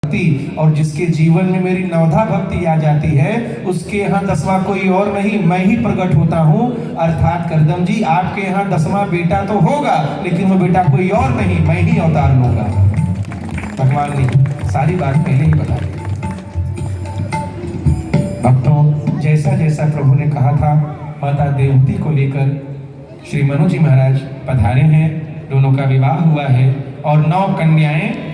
भक्ति, और जिसके जीवन में मेरी नवधा भक्ति आ जाती है उसके यहाँ 10वां कोई और नहीं, मैं ही प्रकट होता हूँ। अर्थात करदम जी, आपके यहाँ 10वां बेटा तो होगा, लेकिन वो बेटा कोई और नहीं, मैं ही अवतार लूंगा। भगवान ने सारी बात पहले ही बता दी। भक्तों, जैसा जैसा प्रभु ने कहा था, माता देवहूति को लेकर श्री मनु जी महाराज पधारे हैं। दोनों का विवाह हुआ है और 9 कन्याएं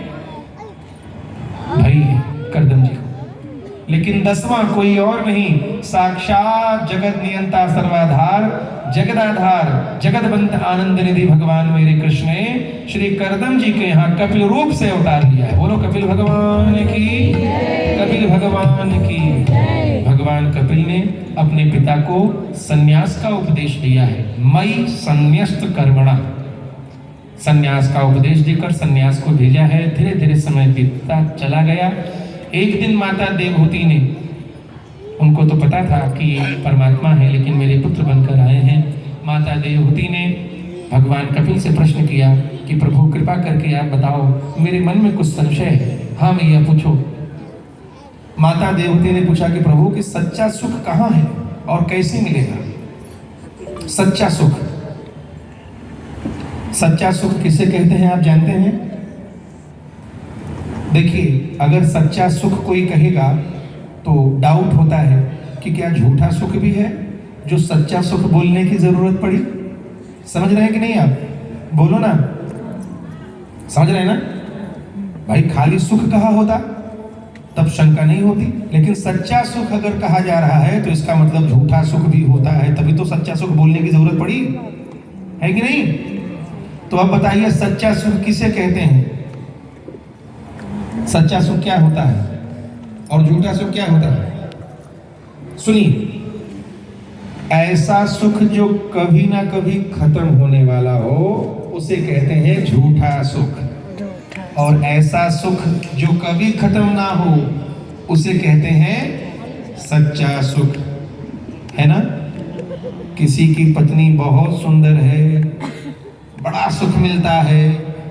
भई है करदम जी को, लेकिन 10वां कोई और नहीं, साक्षात जगत नियंता सर्वाधार जगदाधार जगदबंध आनंद निधि भगवान मेरे कृष्ण ने श्री करदम जी के यहाँ कपिल रूप से अवतार लिया है। बोलो कपिल भगवान की, कपिल भगवान की। भगवान कपिल ने अपने पिता को सन्यास का उपदेश दिया है। मई संन्यस्त कर्मणा, सन्यास का उपदेश देकर सन्यास को भेजा है। धीरे धीरे समय बीतता चला गया। एक दिन माता देवहूति ने, उनको तो पता था कि परमात्मा है लेकिन मेरे पुत्र बनकर आए हैं, माता देवहूति ने भगवान कपिल से प्रश्न किया कि प्रभु कृपा करके आप बताओ, मेरे मन में कुछ संशय है। हाँ मैया पूछो। माता देवहूति ने पूछा कि प्रभु कि सच्चा सुख कहाँ है और कैसे मिलेगा? सच्चा सुख, सच्चा सुख किसे कहते हैं आप जानते हैं? देखिए, अगर सच्चा सुख कोई कहेगा तो डाउट होता है कि क्या झूठा सुख भी है जो सच्चा सुख बोलने की जरूरत पड़ी? समझ रहे हैं कि नहीं आप? बोलो ना, समझ रहे हैं ना भाई? खाली सुख कहा होता तब शंका नहीं होती, लेकिन सच्चा सुख अगर कहा जा रहा है तो इसका मतलब झूठा सुख भी होता है, तभी तो सच्चा सुख बोलने की जरूरत पड़ी है कि नहीं? तो अब बताइए, सच्चा सुख किसे कहते हैं? सच्चा सुख क्या होता है और झूठा सुख क्या होता है? सुनिए, ऐसा सुख जो कभी ना कभी खत्म होने वाला हो उसे कहते हैं झूठा सुख, और ऐसा सुख जो कभी खत्म ना हो उसे कहते हैं सच्चा सुख, है ना? किसी की पत्नी बहुत सुंदर है, बड़ा सुख मिलता है।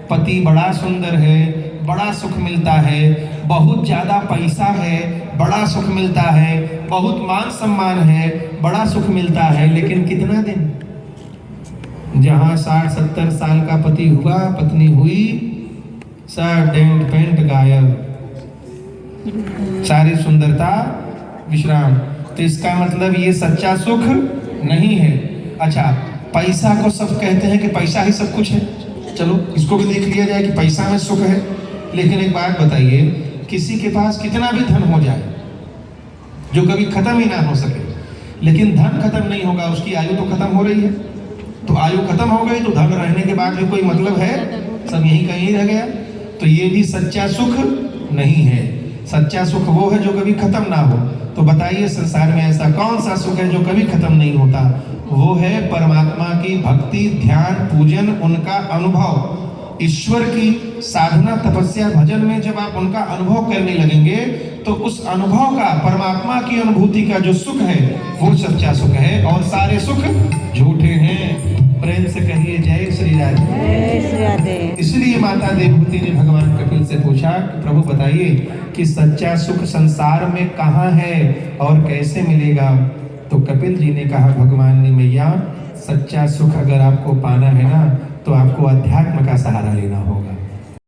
पति बड़ा सुंदर है, बड़ा सुख मिलता है। बहुत ज्यादा पैसा है, बड़ा सुख मिलता है। बहुत मान सम्मान है, बड़ा सुख मिलता है। लेकिन कितना दिन? जहां 60-70 साल का पति हुआ, पत्नी हुई, शर्ट एंड पैंट गायब, सारी सुंदरता विश्राम। तो इसका मतलब ये सच्चा सुख नहीं है। अच्छा, पैसा को सब कहते हैं कि पैसा ही सब कुछ है, चलो इसको भी देख लिया जाए कि पैसा में सुख है। लेकिन एक बात बताइए, किसी के पास कितना भी धन हो जाए जो कभी खत्म ही ना हो सके, लेकिन धन खत्म नहीं होगा, उसकी आयु तो खत्म हो रही है। तो आयु खत्म हो गई तो धन रहने के बाद भी कोई मतलब है? सब यहीं कहीं रह गया। तो ये भी सच्चा सुख नहीं है। सच्चा सुख वो है जो कभी खत्म ना हो। तो बताइए, संसार में ऐसा कौन सा सुख है जो कभी खत्म नहीं होता? वो है परमात्मा की भक्ति, ध्यान, पूजन, उनका अनुभव। ईश्वर की साधना, तपस्या, भजन में जब आप उनका अनुभव करने लगेंगे तो उस अनुभव का, परमात्मा की अनुभूति का जो सुख है वो सच्चा सुख है, और सारे सुख झूठे हैं। प्रेम से कहिए जय श्री राधे। इसलिए माता देवहूति ने भगवान कपिल से पूछा कि प्रभु बताइए कि सच्चा सुख संसार में कहाँ है और कैसे मिलेगा? तो कपिल जी ने कहा, भगवान ने, मैया सच्चा सुख अगर आपको पाना है ना तो आपको अध्यात्म का सहारा लेना होगा।